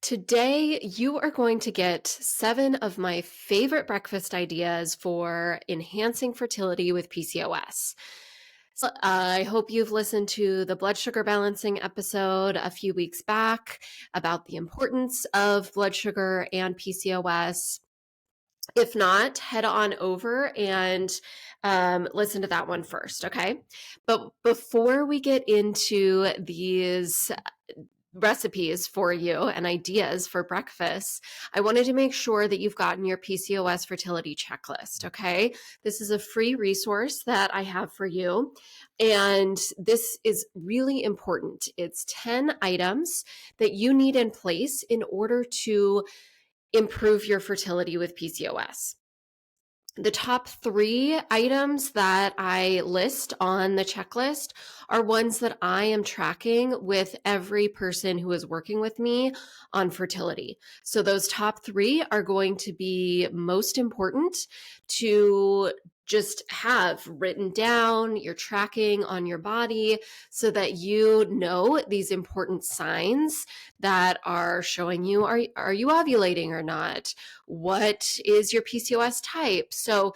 Today, you are going to get 7 of my favorite breakfast ideas for enhancing fertility with PCOS. I hope you've listened to the blood sugar balancing episode a few weeks back about the importance of blood sugar and PCOS. If not, head on over and listen to that one first, okay? But before we get into these recipes for you and ideas for breakfast, I wanted to make sure that you've gotten your PCOS fertility checklist, okay? This is a free resource that I have for you, and this is really important. It's 10 items that you need in place in order to improve your fertility with PCOS. The top 3 items that I list on the checklist are ones that I am tracking with every person who is working with me on fertility. So those top 3 are going to be most important to just have written down. You're tracking on your body so that you know these important signs that are showing you, are you ovulating or not? What is your PCOS type? So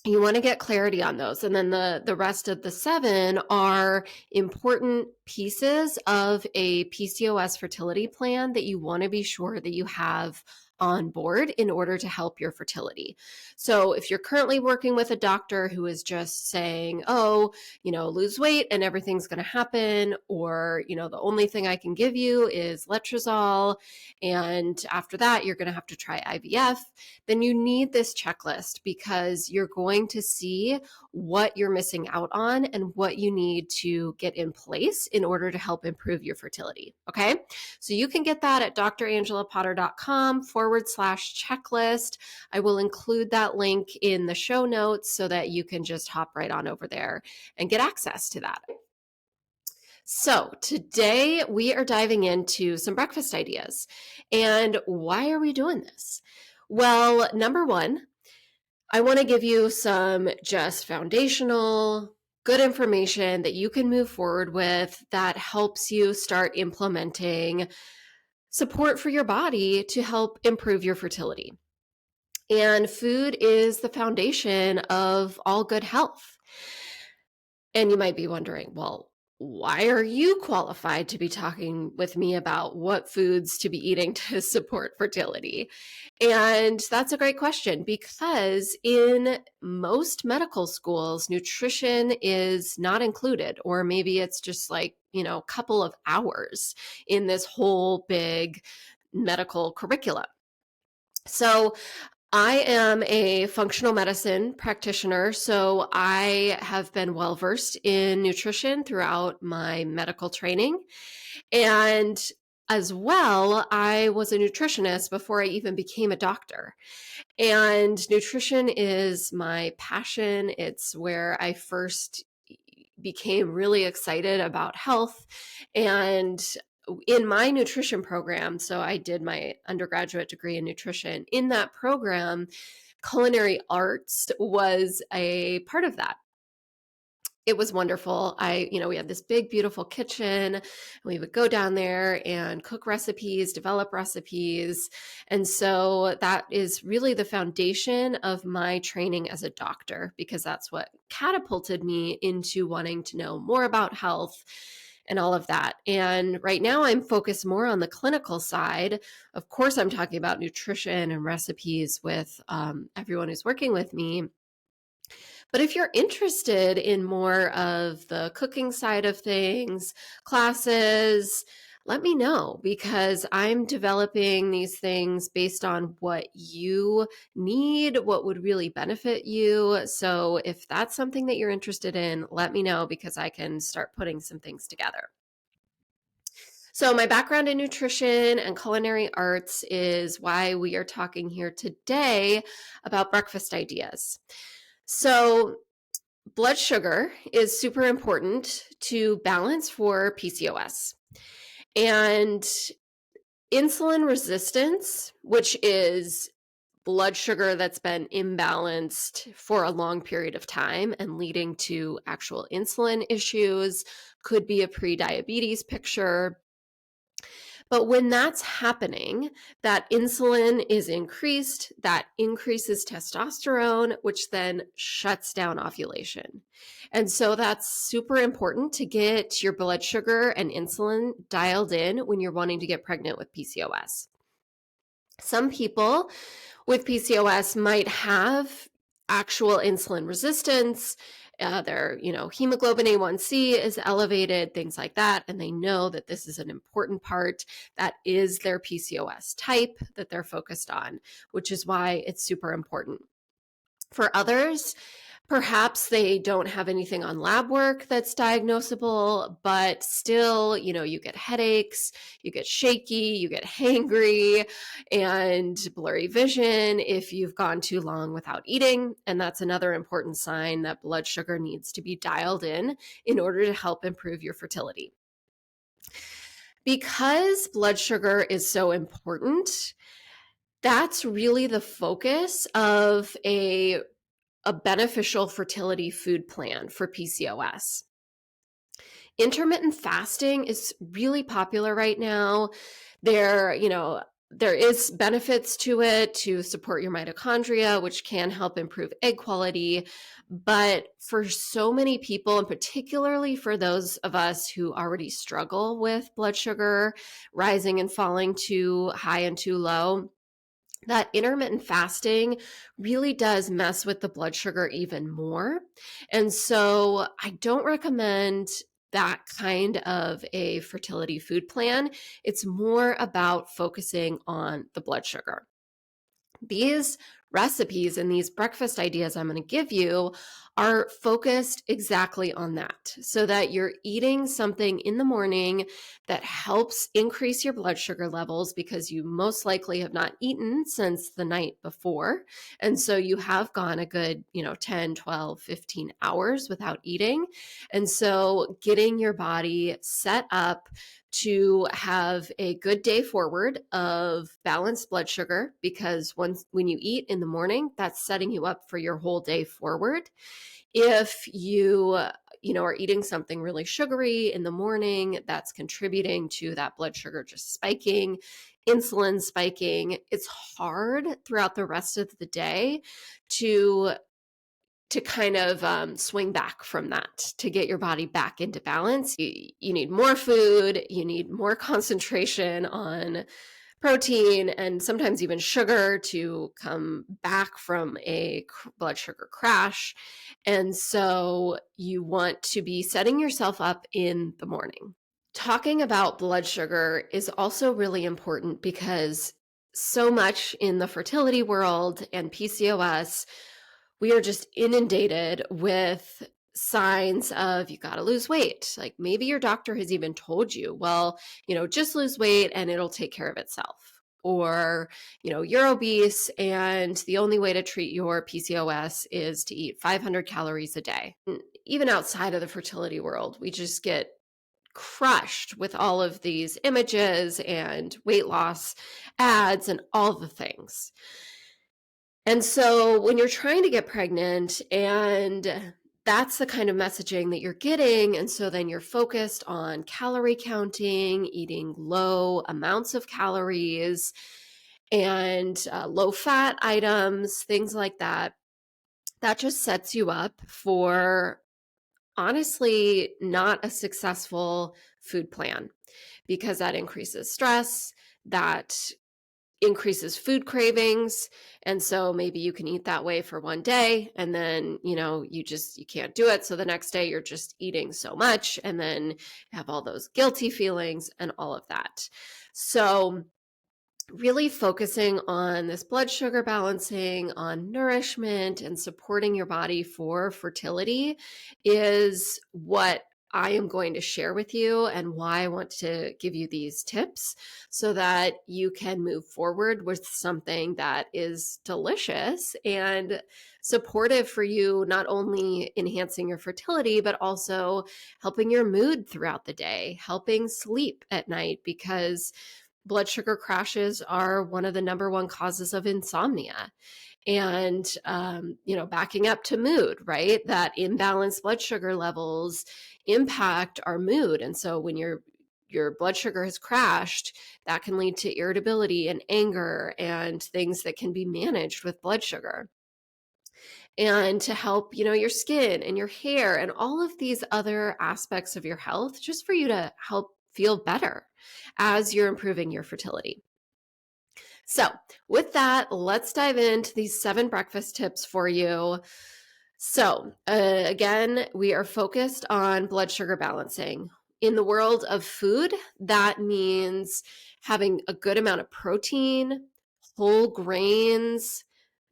you want to get clarity on those. And then the rest of the 7 are important pieces of a PCOS fertility plan that you want to be sure that you have on board in order to help your fertility. So if you're currently working with a doctor who is just saying, oh, lose weight and everything's going to happen, or, the only thing I can give you is letrozole, and after that, you're going to have to try IVF, then you need this checklist because you're going to see what you're missing out on and what you need to get in place in order to help improve your fertility. Okay. So you can get that at drangelapotter.com/checklist. I will include that link in the show notes so that you can just hop right on over there and get access to that. So today we are diving into some breakfast ideas. And why are we doing this? Well, number one, I want to give you some just foundational, good information that you can move forward with that helps you start implementing support for your body to help improve your fertility. And food is the foundation of all good health. And you might be wondering, well, why are you qualified to be talking with me about what foods to be eating to support fertility? And that's a great question because in most medical schools, nutrition is not included, or maybe it's just like, a couple of hours in this whole big medical curriculum. So I am a functional medicine practitioner, so I have been well-versed in nutrition throughout my medical training. And as well, I was a nutritionist before I even became a doctor. And nutrition is my passion. It's where I first became really excited about health. And in my nutrition program, so I did my undergraduate degree in nutrition. In that program, culinary arts was a part of that. It was wonderful. We had this big, beautiful kitchen. And we would go down there and cook recipes, develop recipes. And so that is really the foundation of my training as a doctor, because that's what catapulted me into wanting to know more about health and all of that. And right now I'm focused more on the clinical side. Of course, I'm talking about nutrition and recipes with everyone who's working with me. But if you're interested in more of the cooking side of things, classes, let me know, because I'm developing these things based on what you need, what would really benefit you. So if that's something that you're interested in, let me know, because I can start putting some things together. So my background in nutrition and culinary arts is why we are talking here today about breakfast ideas. So blood sugar is super important to balance for PCOS. And insulin resistance, which is blood sugar that's been imbalanced for a long period of time and leading to actual insulin issues, could be a pre-diabetes picture. But when that's happening, that insulin is increased, that increases testosterone, which then shuts down ovulation. And so that's super important to get your blood sugar and insulin dialed in when you're wanting to get pregnant with PCOS. Some people with PCOS might have actual insulin resistance. Their, hemoglobin A1C is elevated, things like that. And they know that this is an important part that is their PCOS type that they're focused on, which is why it's super important. For others, perhaps they don't have anything on lab work that's diagnosable, but still, you get headaches, you get shaky, you get hangry, and blurry vision if you've gone too long without eating. And that's another important sign that blood sugar needs to be dialed in order to help improve your fertility. Because blood sugar is so important, that's really the focus of a beneficial fertility food plan for PCOS. Intermittent fasting is really popular right now. There is benefits to it to support your mitochondria, which can help improve egg quality. But for so many people, and particularly for those of us who already struggle with blood sugar rising and falling too high and too low, that intermittent fasting really does mess with the blood sugar even more. And so I don't recommend that kind of a fertility food plan. It's more about focusing on the blood sugar. These recipes and these breakfast ideas I'm going to give you are focused exactly on that, so that you're eating something in the morning that helps increase your blood sugar levels, because you most likely have not eaten since the night before. And so you have gone a good, 10, 12, 15 hours without eating. And so getting your body set up to have a good day forward of balanced blood sugar, because when you eat in the morning, that's setting you up for your whole day forward. If you are eating something really sugary in the morning, that's contributing to that blood sugar just spiking, insulin spiking. It's hard throughout the rest of the day to kind of swing back from that, to get your body back into balance. You need more food, you need more concentration on protein and sometimes even sugar to come back from a blood sugar crash. And so you want to be setting yourself up in the morning. Talking about blood sugar is also really important, because so much in the fertility world and PCOS, we are just inundated with signs of you got to lose weight. Like maybe your doctor has even told you, well, just lose weight and it'll take care of itself. Or, you're obese and the only way to treat your PCOS is to eat 500 calories a day. Even outside of the fertility world, we just get crushed with all of these images and weight loss ads and all the things. And so when you're trying to get pregnant and that's the kind of messaging that you're getting, and so then you're focused on calorie counting, eating low amounts of calories and low fat items, things like that, that just sets you up for honestly not a successful food plan, because that increases stress, that increases food cravings. And so maybe you can eat that way for one day and then, you can't do it. So the next day you're just eating so much and then have all those guilty feelings and all of that. So really focusing on this blood sugar balancing, on nourishment and supporting your body for fertility is what I am going to share with you, and why I want to give you these tips so that you can move forward with something that is delicious and supportive for you, not only enhancing your fertility, but also helping your mood throughout the day, helping sleep at night, because blood sugar crashes are one of the number one causes of insomnia. And, backing up to mood, right? That imbalanced blood sugar levels impact our mood. And so when you're your blood sugar has crashed, that can lead to irritability and anger and things that can be managed with blood sugar. And to help, your skin and your hair and all of these other aspects of your health, just for you to help feel better as you're improving your fertility. So, with that, let's dive into these 7 breakfast tips for you. So, again, we are focused on blood sugar balancing. In the world of food, that means having a good amount of protein, whole grains,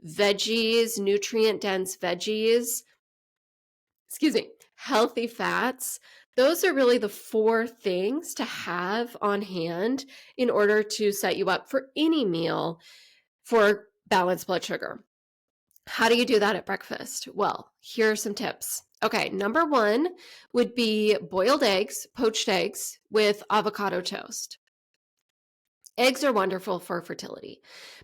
veggies, nutrient dense veggies, healthy fats. Those are really the 4 things to have on hand in order to set you up for any meal for balanced blood sugar. How do you do that at breakfast? Well, here are some tips. Okay, number 1 would be boiled eggs, poached eggs with avocado toast. Eggs are wonderful for fertility,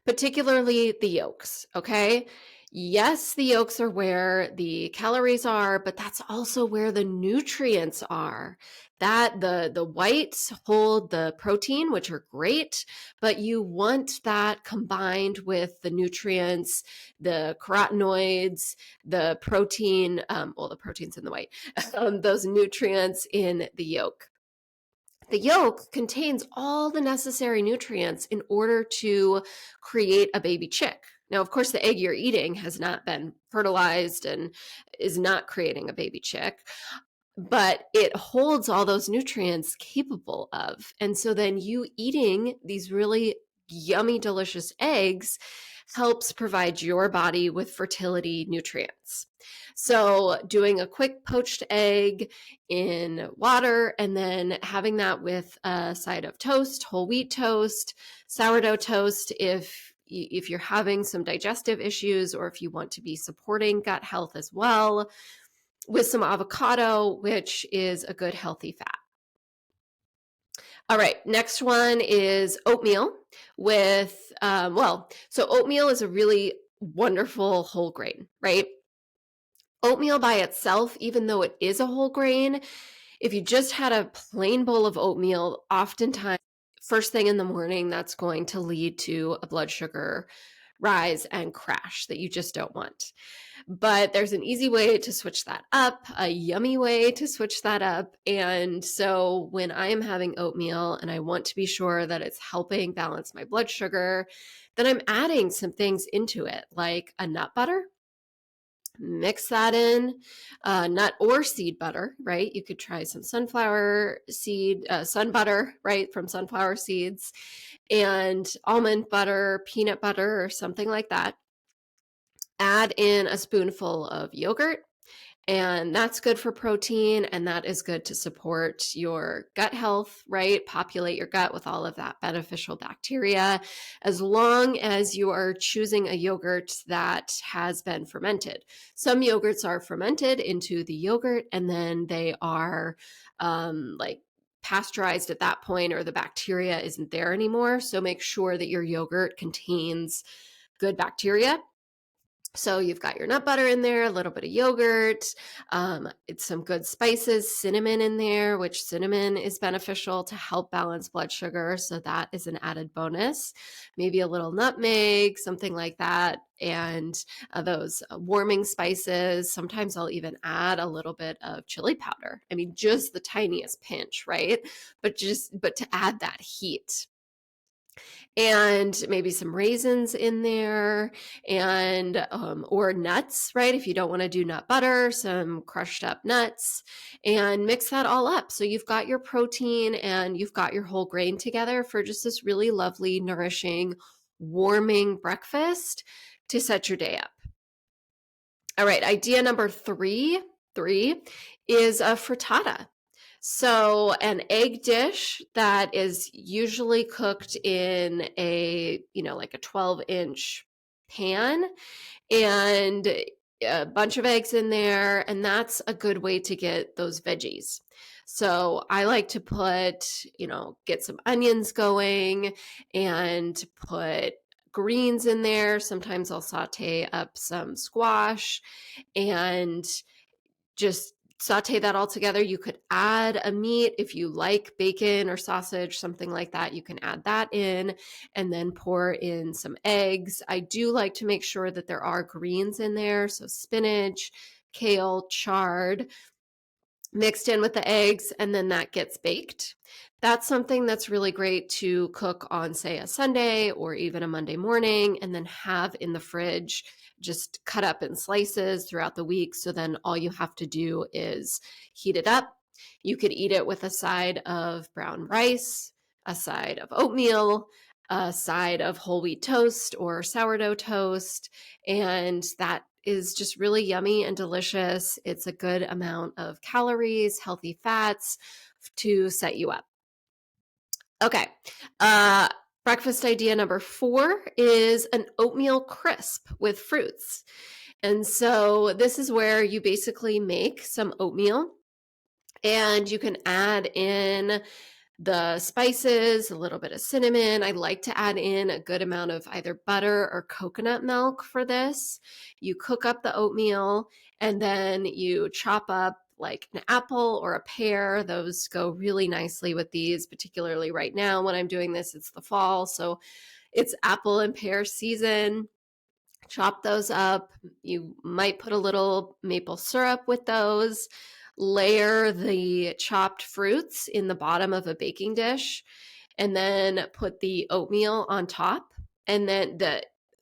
particularly the yolks, okay? Yes, the yolks are where the calories are, but that's also where the nutrients are. That the whites hold the protein, which are great, but you want that combined with the nutrients, the carotenoids, the protein, the protein's in the white, those nutrients in the yolk. The yolk contains all the necessary nutrients in order to create a baby chick. Now, of course, the egg you're eating has not been fertilized and is not creating a baby chick, but it holds all those nutrients capable of. And so then you eating these really yummy, delicious eggs helps provide your body with fertility nutrients. So doing a quick poached egg in water and then having that with a side of toast, whole wheat toast, sourdough toast if you're having some digestive issues or if you want to be supporting gut health as well, with some avocado, which is a good healthy fat. All right, next one is oatmeal with, so oatmeal is a really wonderful whole grain, right? Oatmeal by itself, even though it is a whole grain, if you just had a plain bowl of oatmeal, oftentimes first thing in the morning, that's going to lead to a blood sugar rise and crash that you just don't want. But there's an easy way to switch that up, a yummy way to switch that up. And so when I am having oatmeal and I want to be sure that it's helping balance my blood sugar, then I'm adding some things into it, like a nut butter. Mix that in, nut or seed butter, right? You could try some sunflower seed, sun butter, right, from sunflower seeds, and almond butter, peanut butter, or something like that. Add in a spoonful of yogurt, and that's good for protein, and that is good to support your gut health, right? Populate your gut with all of that beneficial bacteria, as long as you are choosing a yogurt that has been fermented. Some yogurts are fermented into the yogurt, and then they are like pasteurized at that point, or the bacteria isn't there anymore. So make sure that your yogurt contains good bacteria. So you've got your nut butter in there, a little bit of yogurt, it's some good spices, cinnamon in there, which cinnamon is beneficial to help balance blood sugar. So that is an added bonus. Maybe a little nutmeg, something like that. And those warming spices. Sometimes I'll even add a little bit of chili powder. I mean, just the tiniest pinch, right? But to add that heat. And maybe some raisins in there, and or nuts, right? If you don't want to do nut butter, some crushed up nuts, and mix that all up. So you've got your protein and you've got your whole grain together for just this really lovely, nourishing, warming breakfast to set your day up. All right, idea number three is a frittata. So an egg dish that is usually cooked in a, like a 12-inch pan, and a bunch of eggs in there. And that's a good way to get those veggies. So I like to put, get some onions going and put greens in there. Sometimes I'll saute up some squash and just saute that all together. You could add a meat if you like bacon or sausage, something like that. You can add that in and then pour in some eggs. I do like to make sure that there are greens in there. So spinach, kale, chard, mixed in with the eggs, and then that gets baked. That's something that's really great to cook on, say, a Sunday or even a Monday morning, and then have in the fridge, just cut up in slices throughout the week. So then all you have to do is heat it up. You could eat it with a side of brown rice, a side of oatmeal, a side of whole wheat toast or sourdough toast, and that is just really yummy and delicious. It's a good amount of calories, healthy fats to set you up. Okay. Breakfast idea number 4 is an oatmeal crisp with fruits. And so this is where you basically make some oatmeal and you can add in the spices, a little bit of cinnamon. I like to add in a good amount of either butter or coconut milk for this. You cook up the oatmeal and then you chop up like an apple or a pear. Those go really nicely with these, particularly right now when I'm doing this. It's the fall, so it's apple and pear season. Chop those up. You might put a little maple syrup with those. Layer the chopped fruits in the bottom of a baking dish, and then put the oatmeal on top. And then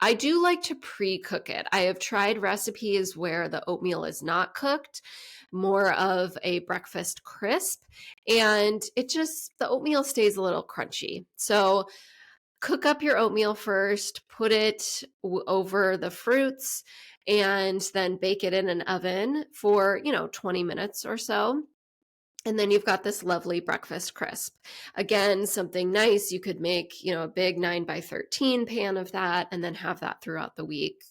I do like to pre-cook it. I have tried recipes where the oatmeal is not cooked, more of a breakfast crisp, and the oatmeal stays a little crunchy. So cook up your oatmeal first, put it over the fruits, and then bake it in an oven for, 20 minutes or so. And then you've got this lovely breakfast crisp. Again, something nice. You could make, a big 9x13 pan of that and then have that throughout the week.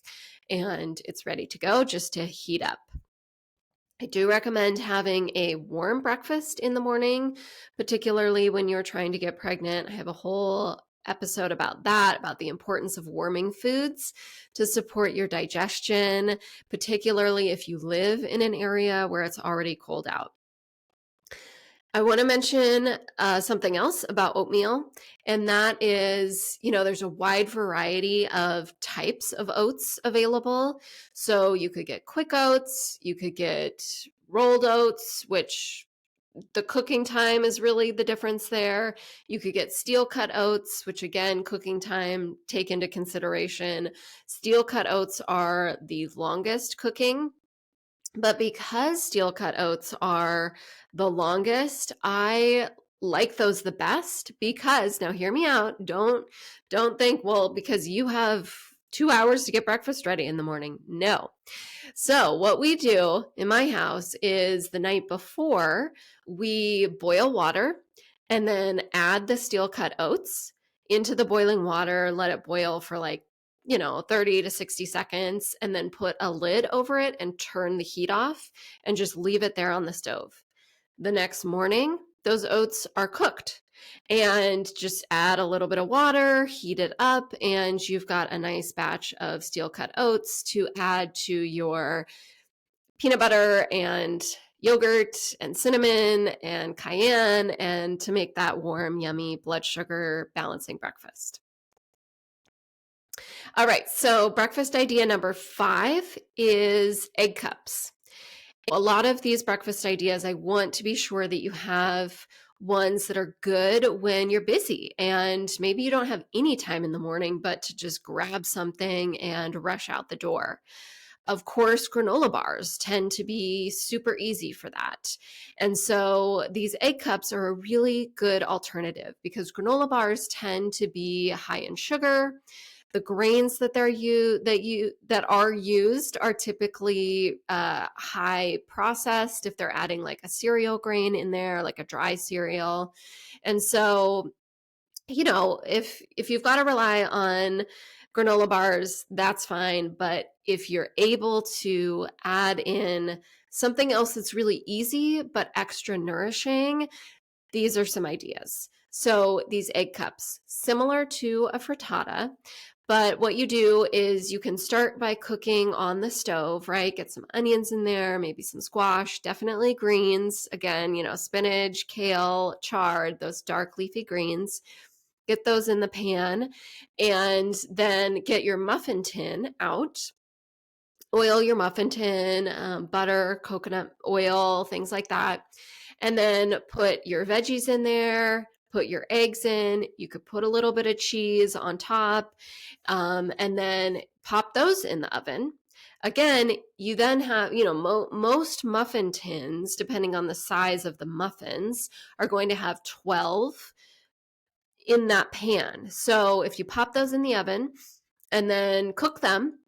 And it's ready to go just to heat up. I do recommend having a warm breakfast in the morning, particularly when you're trying to get pregnant. I have a whole episode about that, about the importance of warming foods to support your digestion, particularly if you live in an area where it's already cold out. I want to mention something else about oatmeal, and that is, there's a wide variety of types of oats available. So you could get quick oats, you could get rolled oats, which the cooking time is really the difference there. You could get steel cut oats, which again, cooking time take into consideration. Steel cut oats are the longest cooking. But because steel cut oats are the longest, I like those the best because, now hear me out, don't think, well, because you have 2 hours to get breakfast ready in the morning. No. So what we do in my house is the night before we boil water and then add the steel cut oats into the boiling water, let it boil for 30 to 60 seconds, and then put a lid over it and turn the heat off and just leave it there on the stove. The next morning, those oats are cooked, and just add a little bit of water, heat it up, and you've got a nice batch of steel cut oats to add to your peanut butter and yogurt and cinnamon and cayenne, and to make that warm, yummy blood sugar balancing breakfast. All right, so breakfast idea number 5 is egg cups. A lot of these breakfast ideas, I want to be sure that you have ones that are good when you're busy and maybe you don't have any time in the morning, but to just grab something and rush out the door. Of course, granola bars tend to be super easy for that. And so these egg cups are a really good alternative because granola bars tend to be high in sugar. The grains that are used are typically high processed if they're adding like a cereal grain in there, like a dry cereal. And so, if you've got to rely on granola bars, that's fine. But if you're able to add in something else that's really easy but extra nourishing, these are some ideas. So these egg cups, similar to a frittata, But what you do is you can start by cooking on the stove, right? Get some onions in there, maybe some squash, definitely greens. Again, spinach, kale, chard, those dark leafy greens. Get those in the pan, and then get your muffin tin out. Oil your muffin tin, butter, coconut oil, things like that. And then put your veggies in there, put your eggs in. You could put a little bit of cheese on top, and then pop those in the oven. Again, you then have, most muffin tins, depending on the size of the muffins, are going to have 12 in that pan. So if you pop those in the oven and then cook them,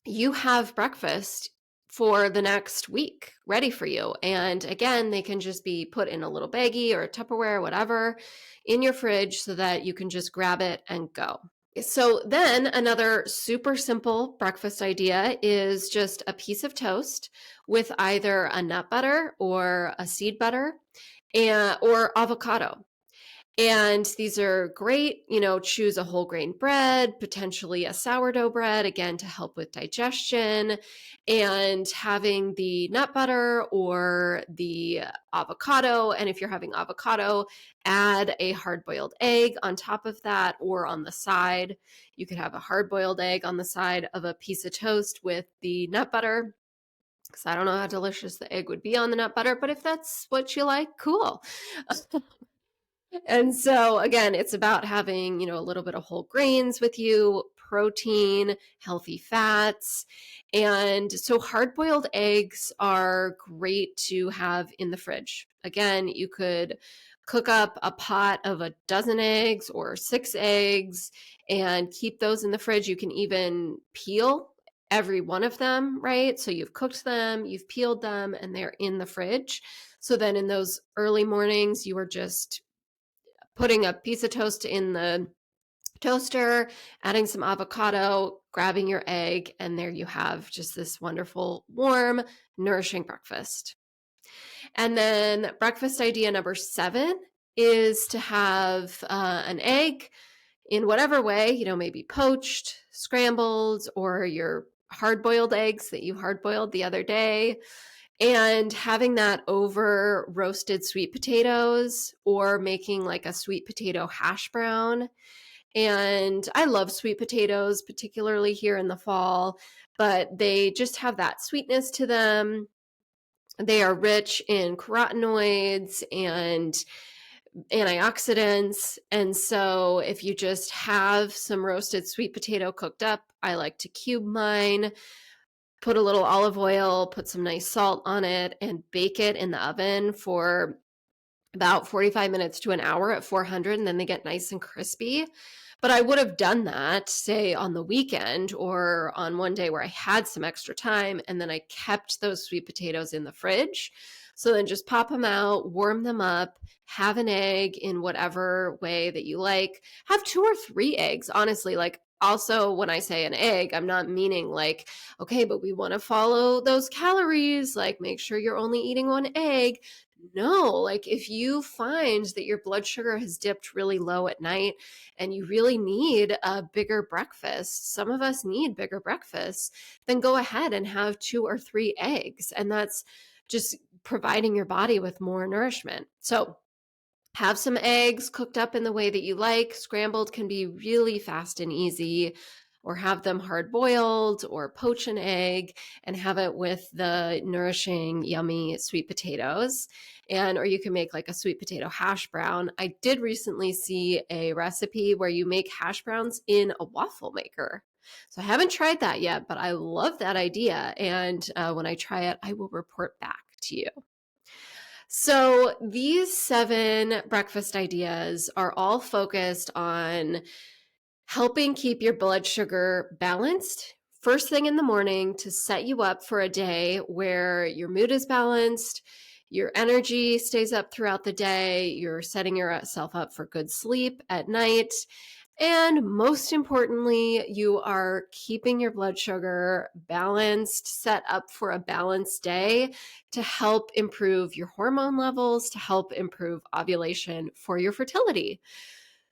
you have breakfast for the next week ready for you. And again, they can just be put in a little baggie or a Tupperware, whatever, in your fridge so that you can just grab it and go. So then another super simple breakfast idea is just a piece of toast with either a nut butter or a seed butter or avocado. And these are great, choose a whole grain bread, potentially a sourdough bread, again, to help with digestion. And having the nut butter or the avocado. And if you're having avocado, add a hard-boiled egg on top of that or on the side. You could have a hard-boiled egg on the side of a piece of toast with the nut butter, because I don't know how delicious the egg would be on the nut butter, but if that's what you like, cool. And so again, it's about having, a little bit of whole grains with you, protein, healthy fats. And so hard-boiled eggs are great to have in the fridge. Again, you could cook up a pot of a dozen eggs or 6 eggs and keep those in the fridge. You can even peel every one of them, right? So you've cooked them, you've peeled them, and they're in the fridge. So then in those early mornings, you are just putting a piece of toast in the toaster, adding some avocado, grabbing your egg, and there you have just this wonderful, warm, nourishing breakfast. And then breakfast idea number 7 is to have an egg in whatever way, maybe poached, scrambled, or your hard-boiled eggs that you hard-boiled the other day, and having that over roasted sweet potatoes or making like a sweet potato hash brown. And I love sweet potatoes, particularly here in the fall, but they just have that sweetness to them. They are rich in carotenoids and antioxidants. And so if you just have some roasted sweet potato cooked up, I like to cube mine, put a little olive oil, put some nice salt on it, and bake it in the oven for about 45 minutes to an hour at 400, and then they get nice and crispy. But I would have done that, say, on the weekend or on one day where I had some extra time, and then I kept those sweet potatoes in the fridge. So then just pop them out, warm them up, have an egg in whatever way that you like. Have 2 or 3 eggs, honestly. Like, also, when I say an egg, I'm not meaning like, okay, but we want to follow those calories. Like, make sure you're only eating 1 egg. No, like if you find that your blood sugar has dipped really low at night and you really need a bigger breakfast, some of us need bigger breakfasts, then go ahead and have 2 or 3 eggs. And that's just providing your body with more nourishment. So have some eggs cooked up in the way that you like. Scrambled can be really fast and easy, or have them hard boiled or poach an egg and have it with the nourishing, yummy sweet potatoes. Or you can make like a sweet potato hash brown. I did recently see a recipe where you make hash browns in a waffle maker. So I haven't tried that yet, but I love that idea. And when I try it, I will report back to you. So these 7 breakfast ideas are all focused on helping keep your blood sugar balanced first thing in the morning to set you up for a day where your mood is balanced, your energy stays up throughout the day, you're setting yourself up for good sleep at night, and most importantly, you are keeping your blood sugar balanced, set up for a balanced day to help improve your hormone levels, to help improve ovulation for your fertility.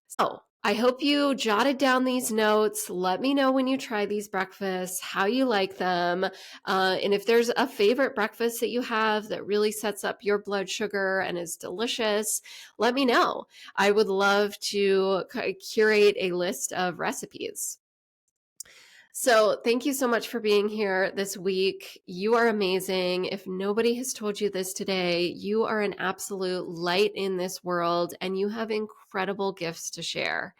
So I hope you jotted down these notes. Let me know when you try these breakfasts, how you like them. And if there's a favorite breakfast that you have that really sets up your blood sugar and is delicious, let me know. I would love to curate a list of recipes. So, thank you so much for being here this week. You are amazing. If nobody has told you this today, you are an absolute light in this world and you have incredible gifts to share.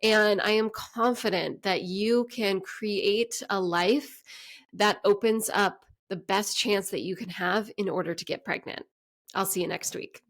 And I am confident that you can create a life that opens up the best chance that you can have in order to get pregnant. I'll see you next week.